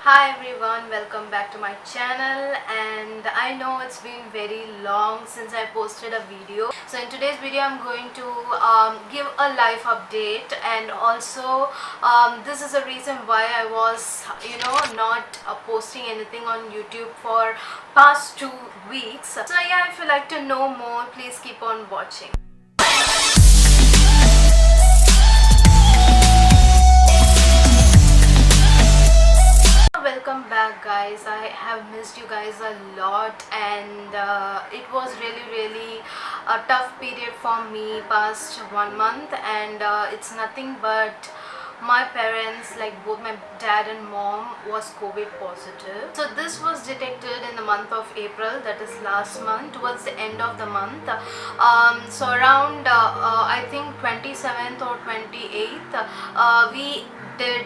Hi everyone, welcome back to my channel. And I know it's been very long since I posted a video. So in today's video I'm going to give a life update, and also this is the reason why I was not posting anything on YouTube for past 2 weeks. So yeah, if you like to know more, please keep on watching. Welcome back guys. I have missed you guys a lot, and it was really a tough period for me past 1 month, and it's nothing but my parents, like both my dad and mom, was COVID positive. So this was detected in the month of April, that is last month, towards the end of the month. So around I think 27th or 28th, we did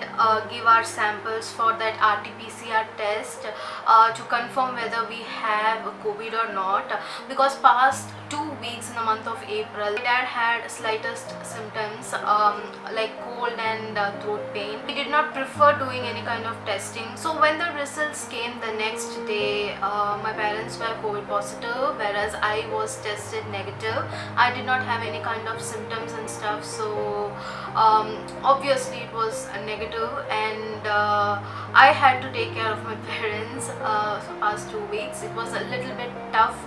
give our samples for that RT-PCR test to confirm whether we have COVID or not, because past 2 weeks in the month of April, my dad had slightest symptoms like cold and throat pain. We did not prefer doing any kind of testing. So when the results came the next day, my parents were COVID positive, whereas I was tested negative. I did not have any kind of symptoms and stuff, so obviously it was negative, and I had to take care of my parents for past 2 weeks. It was a little bit tough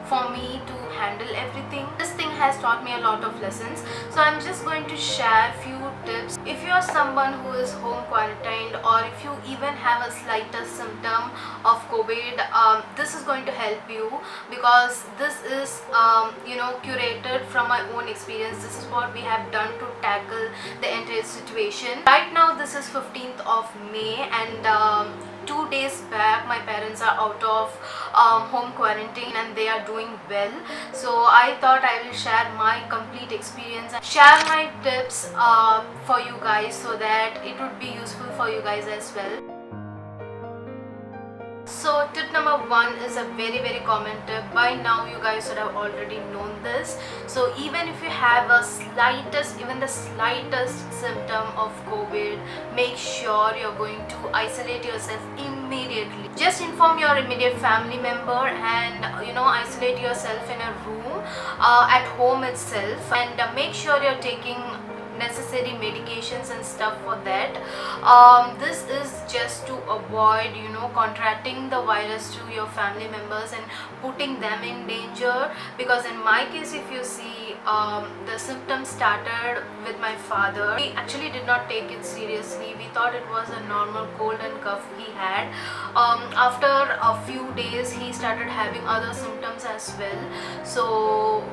for me to handle everything. This thing has taught me a lot of lessons, so I'm just going to share few tips. If you are someone who is home quarantined, or if you even have a slightest symptom of COVID, this is going to help you, because this is curated from my own experience. This is what we have done to tackle the entire situation. Right now this is 15th of May, and 2 days back my parents are out of home quarantine and they are doing well. So I thought I will share my complete experience and share my tips for you guys, so that it would be useful for you guys as well. So tip number 1 is a very common tip. By now you guys should have already known this. So even if you have even the slightest symptom of COVID, make sure you're going to isolate yourself immediately. Just inform your immediate family member, and isolate yourself in a room at home itself, and make sure you're taking necessary medications and stuff for that. This is just to avoid contracting the virus to your family members and putting them in danger, because in my case, if you see, the symptoms started with my father. We actually did not take it seriously. We thought it was a normal cold and cough he had. After a few days he started having other symptoms as well. So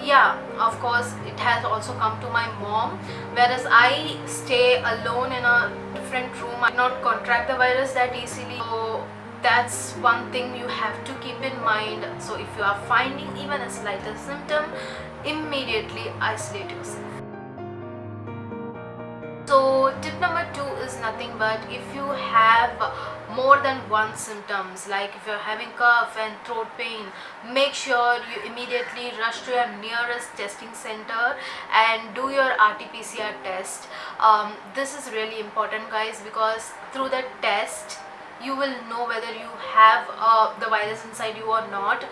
yeah, of course it has also come to my mom, whereas I stay alone in a different room. I do not contract the virus that easily. So that's one thing you have to keep in mind. So if you are finding even a slightest symptom, immediately isolate yourself. So tip number 2 is nothing but, if you have more than one symptoms, like if you're having cough and throat pain, make sure you immediately rush to your nearest testing center and do your RT-PCR test. This is really important guys, because through the test you will know whether you have the virus inside you or not.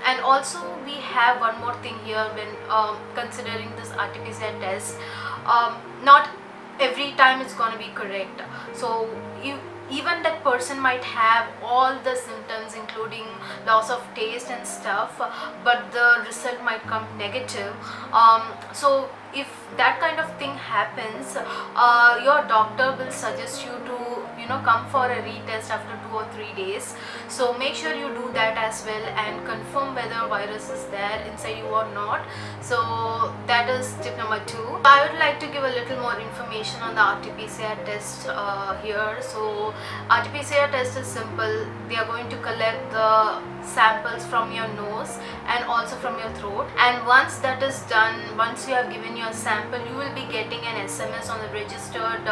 And also we have one more thing here when considering this RT-PCR test. Not every time it's going to be correct. So even that person might have all the symptoms including loss of taste and stuff, but the result might come negative. So if that kind of thing happens, your doctor will suggest you to come for a retest after 2 or 3 days. So make sure you do that as well and confirm whether virus is there inside you or not. So that is tip number 2. I would like to give a little more information on the RT-PCR test here. So RT-PCR test is simple. They are going to collect the samples from your nose and also from your throat, and once that is done, once you have given your sample, you will be getting an SMS on the registered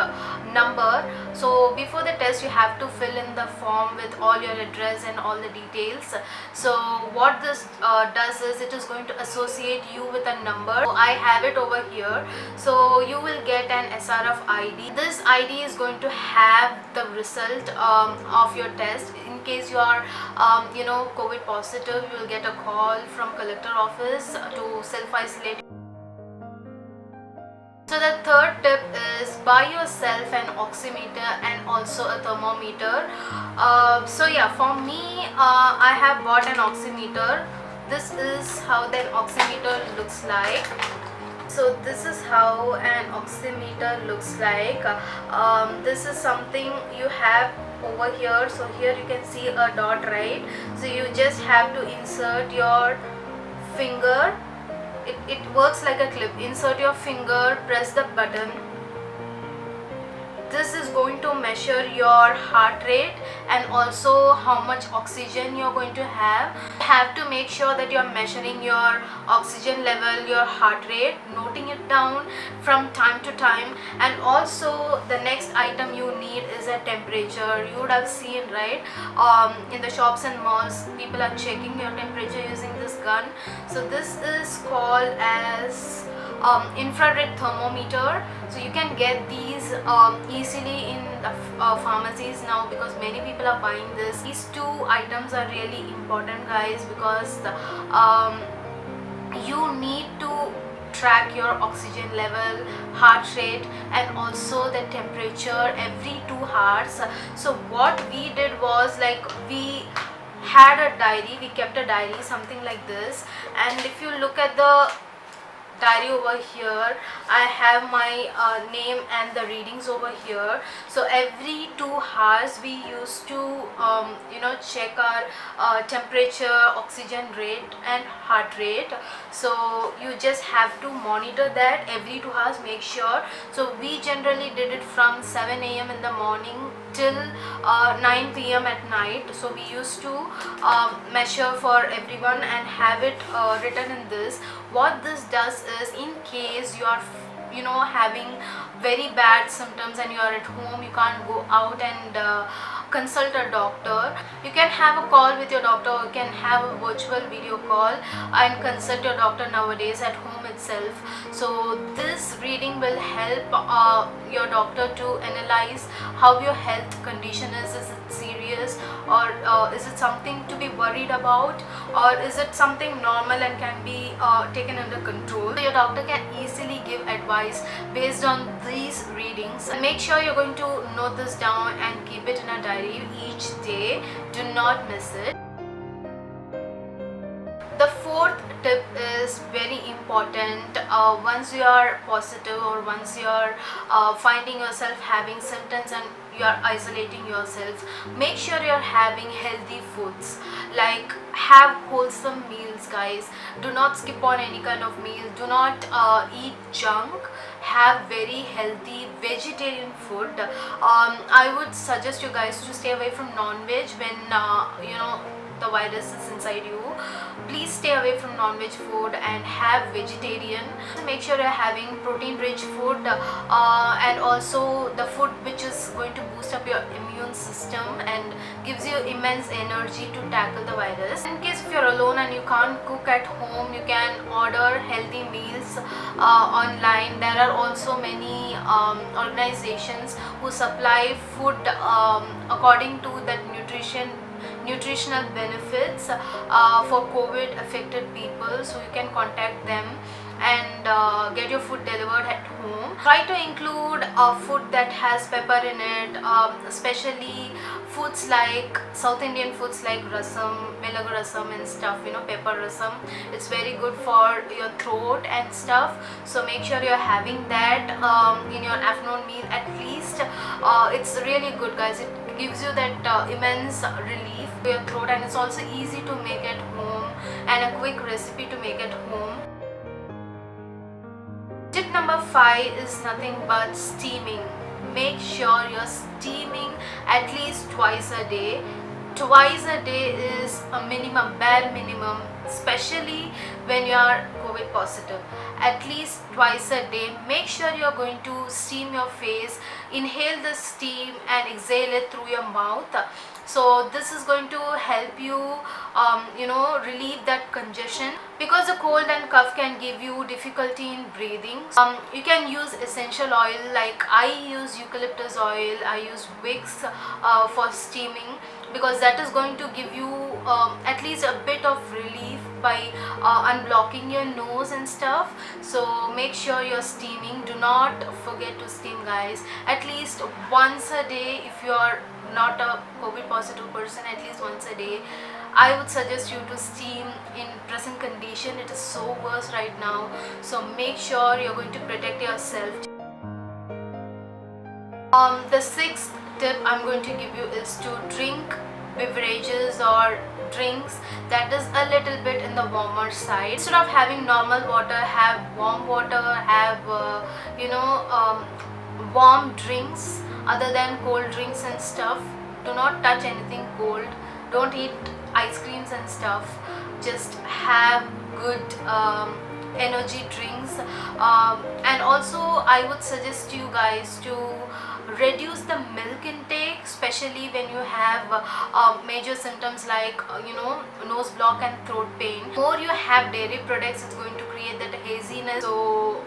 number. So before before the test you have to fill in the form with all your address and all the details. So what this does is it is going to associate you with a number. So I have it over here. So you will get an SRF ID. This ID is going to have the result of your test. In case you are COVID positive, you will get a call from collector office to self-isolate. So the third tip is buy yourself an oximeter and also a thermometer. So yeah, for me, I have bought an oximeter. This is how the oximeter looks like. So this is how an oximeter looks like. This is something you have over here. So here you can see a dot, right? So you just have to insert your finger. It works like a clip. Insert your finger, press the button. This is going to measure your heart rate and also how much oxygen you're going to have. You have to make sure that you're measuring your oxygen level, your heart rate, noting it down from time to time. And also the next item you need is a temperature. You would have seen, right, in the shops and malls, people are checking your temperature using this gun. So this is called as infrared thermometer. So you can get these easily in the pharmacies now, because many people are buying this. These two items are really important, guys, because you need to track your oxygen level, heart rate, and also the temperature every 2 hours. So what we did was, like, we had a diary, we kept a diary, something like this. And if you look at the diary over here, I have my name and the readings over here. So every 2 hours we used to check our temperature, oxygen rate and heart rate. So you just have to monitor that every 2 hours, make sure. So we generally did it from 7 a.m. in the morning till 9 p.m. at night. So we used to measure for everyone and have it written in this. What this does is, in case you are having very bad symptoms and you are at home, you can't go out and consult a doctor, you can have a call with your doctor, or you can have a virtual video call and consult your doctor nowadays at home itself. So this reading will help your doctor to analyze how your health condition is it serious, or is it something to be worried about, or is it something normal and can be taken under control. So your doctor can easily give advice based on these readings. Make sure you're going to note this down and keep it in a diary each day. Do not miss it. The fourth tip is very important. Once you are positive, or once you are finding yourself having symptoms and you are isolating yourself, make sure you're having healthy foods. Like, have wholesome meals, guys. Do not skip on any kind of meal. Do not eat junk. Have very healthy vegetarian food. I would suggest you guys to stay away from non-veg when the virus is inside you. Please stay away from non-veg food and have vegetarian. Make sure you're having protein-rich food and also the food which is going to boost up your immune system and gives you immense energy to tackle the virus. In case if you're alone and you can't cook at home, you can order healthy meals online. There are also many organizations who supply food according to that nutritional benefits for COVID affected people. So you can contact them and get your food delivered at home. Try to include food that has pepper in it, especially foods like South Indian foods like rasam, milag rasam and stuff, pepper rasam. It's very good for your throat and stuff. So make sure you're having that in your afternoon meal at least. It's really good, guys. It gives you that immense relief to your throat, and it's also easy to make at home and a quick recipe to make at home. Tip number 5 is nothing but steaming. Make sure you're steaming at least twice a day. Twice a day is a minimum, bare minimum, especially when you are COVID positive. at least twice a day. Make sure you're going to steam your face, inhale the steam and exhale it through your mouth. So this is going to help you relieve that congestion, because the cold and cough can give you difficulty in breathing. You can use essential oil, like I use eucalyptus oil, I use Vicks for steaming, because that is going to give you at least a bit of relief by unblocking your nose and stuff. So make sure you're steaming. Do not forget to steam, guys, at least once a day. If you are not a COVID positive person, at least once a day I would suggest you to steam. In present condition, it is so worse right now, so make sure you're going to protect yourself. The sixth tip I'm going to give you is to drink beverages or drinks that is a little bit in the warmer side. Instead of having normal water, have warm water, have warm drinks other than cold drinks and stuff. Do not touch anything cold, don't eat ice creams and stuff. Just have good energy drinks, and also I would suggest you guys to reduce the milk intake, especially when you have major symptoms like nose block and throat pain. More you have dairy products, it's going to create that haziness, so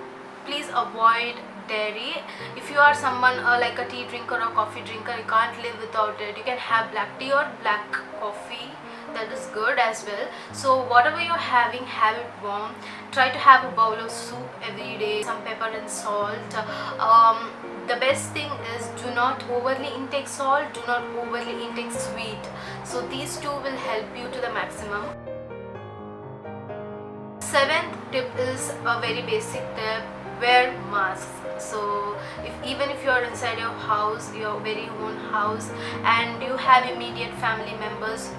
please avoid dairy. If you are someone like a tea drinker or coffee drinker, you can't live without it. You can have black tea or black coffee, that is good as well. So whatever you're having, have it warm. Try to have a bowl of soup every day, some pepper and salt. The best thing is, do not overly intake salt, do not overly intake sweet. So these two will help you to the maximum. Seventh tip is a very basic tip: wear masks. So even if you are inside your house, your very own house, and you have immediate family members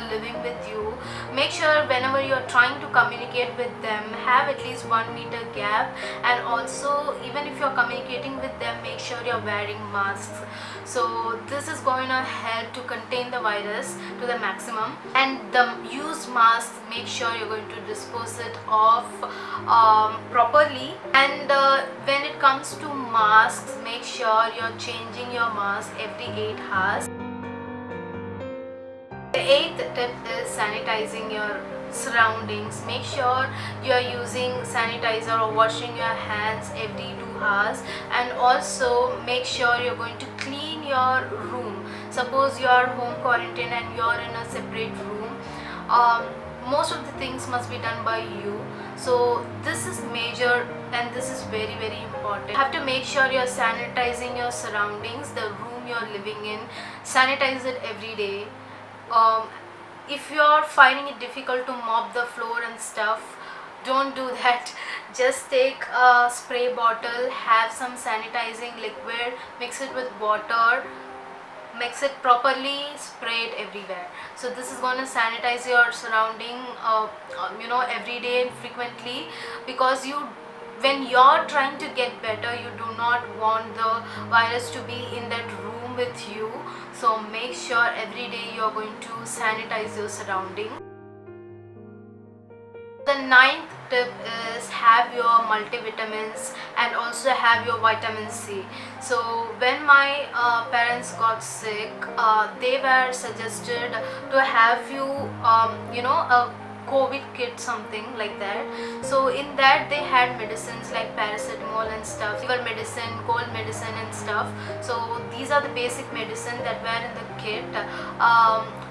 living with you, make sure whenever you are trying to communicate with them, have at least 1 meter gap. And also, even if you are communicating with them, make sure you are wearing masks. So this is going to help to contain the virus to the maximum. And the used masks, make sure you're going to dispose it off properly. And when it comes to masks, make sure you're changing your mask every 8 hours. The eighth tip is sanitizing your surroundings. Make sure you are using sanitizer or washing your hands every 2 hours. And also make sure you're going to clean your room. Suppose you are home quarantine and you're in a separate room, most of the things must be done by you. So this is major and this is very, very important. You have to make sure you're sanitizing your surroundings, the room you're living in. Sanitize it every day. If you're finding it difficult to mop the floor and stuff, don't do that. Just take a spray bottle, have some sanitizing liquid, mix it with water, mix it properly, spray it everywhere. So this is going to sanitize your surrounding every day and frequently, because when you're trying to get better, you do not want the virus to be in that room with you. So make sure every day you're going to sanitize your surrounding. The ninth tip is have your multivitamins and also have your vitamin C. So when my parents got sick, they were suggested to have few a COVID kit, something like that. So in that they had medicines like paracetamol and stuff, fever medicine, cold medicine and stuff. So these are the basic medicine that were in the kit.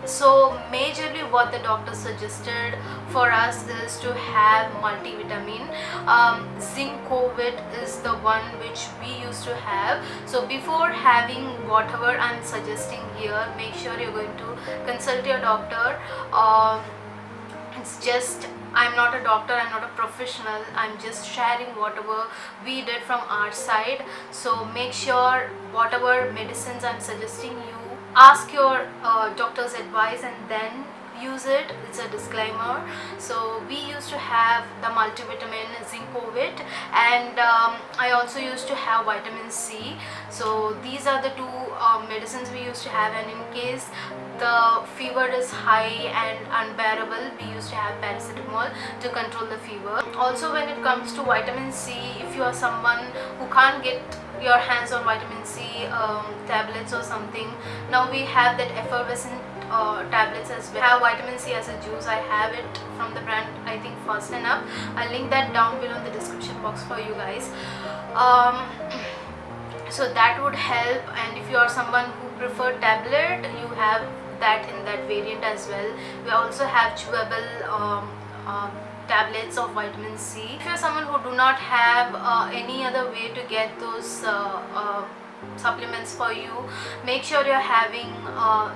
So majorly what the doctor suggested for us is to have multivitamin. Zinc COVID is the one which we used to have. So before having whatever I'm suggesting here, make sure you're going to consult your doctor. It's just, I'm not a doctor, I'm not a professional, I'm just sharing whatever we did from our side. So make sure whatever medicines I'm suggesting you, ask your doctor's advice and then use it. It's a disclaimer. So we used to have the multivitamin Zincovit, and I also used to have vitamin C. So these are the two medicines we used to have, and in case the fever is high and unbearable, we used to have paracetamol to control the fever. Also, when it comes to vitamin C, if you are someone who can't get your hands on vitamin C tablets or something, now we have that effervescent tablets as well. I have vitamin C as a juice. I have it from the brand, I think, Fast Enough. I'll link that down below in the description box for you guys. So that would help. And if you are someone who prefer tablet, you have that in that variant as well. We also have chewable tablets of vitamin C. If you are someone who do not have any other way to get those supplements for you, make sure you're having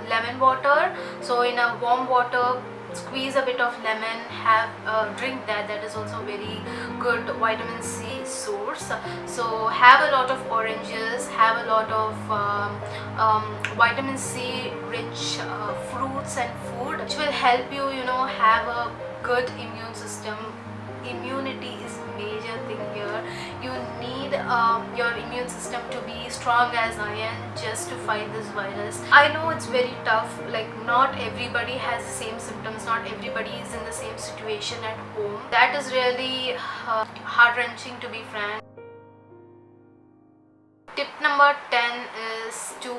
lemon water. So in a warm water, squeeze a bit of lemon, have drink that. That is also very good vitamin C source. So have a lot of oranges, have a lot of vitamin C rich fruits and food, which will help you, you know, have a good immune system. Immunity is major thing here. You need your immune system to be strong as iron just to fight this virus. I know it's very tough, like not everybody has the same symptoms, not everybody is in the same situation at home. That is really heart-wrenching, to be frank. Tip number 10 is to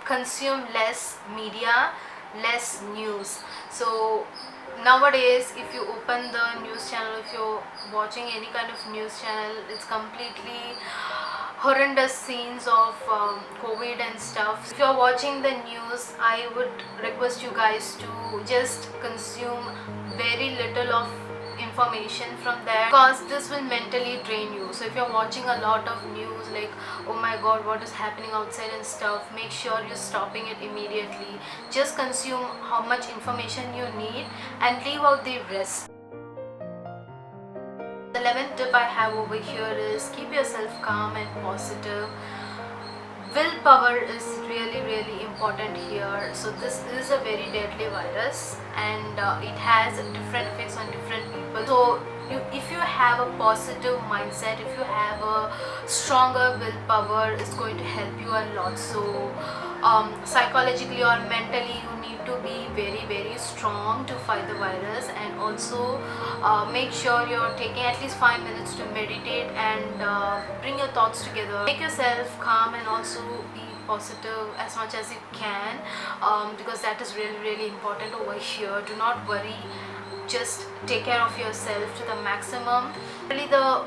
consume less media, less news. So nowadays, if you open the news channel, if you're watching any kind of news channel, it's completely horrendous scenes of COVID and stuff. If you're watching the news, I would request you guys to just consume very little of information from there, because this will mentally drain you. So if you're watching a lot of news like, oh my god, what is happening outside and stuff, make sure you're stopping it immediately. Just consume how much information you need and leave out the rest. The 11th tip I have over here is keep yourself calm and positive. Willpower is really important here. So this is a very deadly virus, and it has different effects on different people. So if you have a positive mindset, if you have a stronger willpower, it's going to help you a lot. So psychologically or mentally, you need to be very strong to fight the virus. And also make sure you're taking at least 5 minutes to meditate and bring your thoughts together. Make yourself calm and also be positive as much as you can, because that is really important over here. Do not worry, just take care of yourself to the maximum. Really, the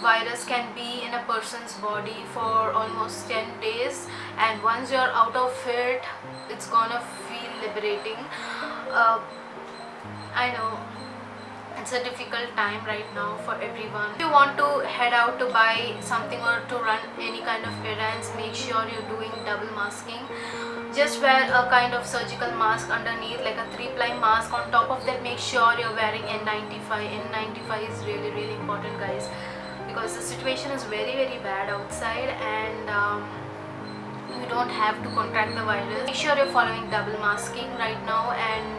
virus can be in a person's body for almost 10 days, and once you're out of it, it's gonna feel liberating. I know it's a difficult time right now for everyone. If you want to head out to buy something or to run any kind of errands, make sure you're doing double masking. Just wear a kind of surgical mask underneath, like a 3-ply mask. On top of that, make sure you're wearing N95. N95 is really important, guys, because the situation is very bad outside, and you don't have to contract the virus. Make sure you're following double masking right now, and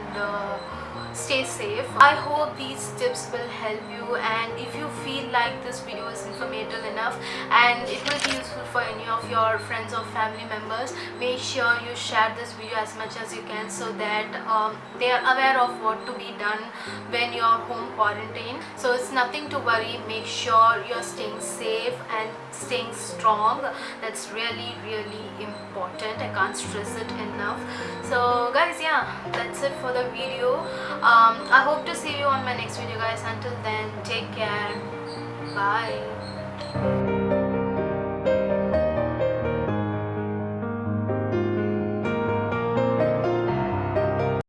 stay safe. I hope these tips will help you, and if you feel like this video is informative enough and it will be useful for any of your friends or family members, make sure you share this video as much as you can, so that they are aware of what to be done when you're home quarantine. So it's nothing to worry. Make sure you're staying safe and staying strong. That's really important. I can't stress it enough. So guys, yeah, that's it for the video. I hope to see you on my next video, guys. Until then, take care. Bye.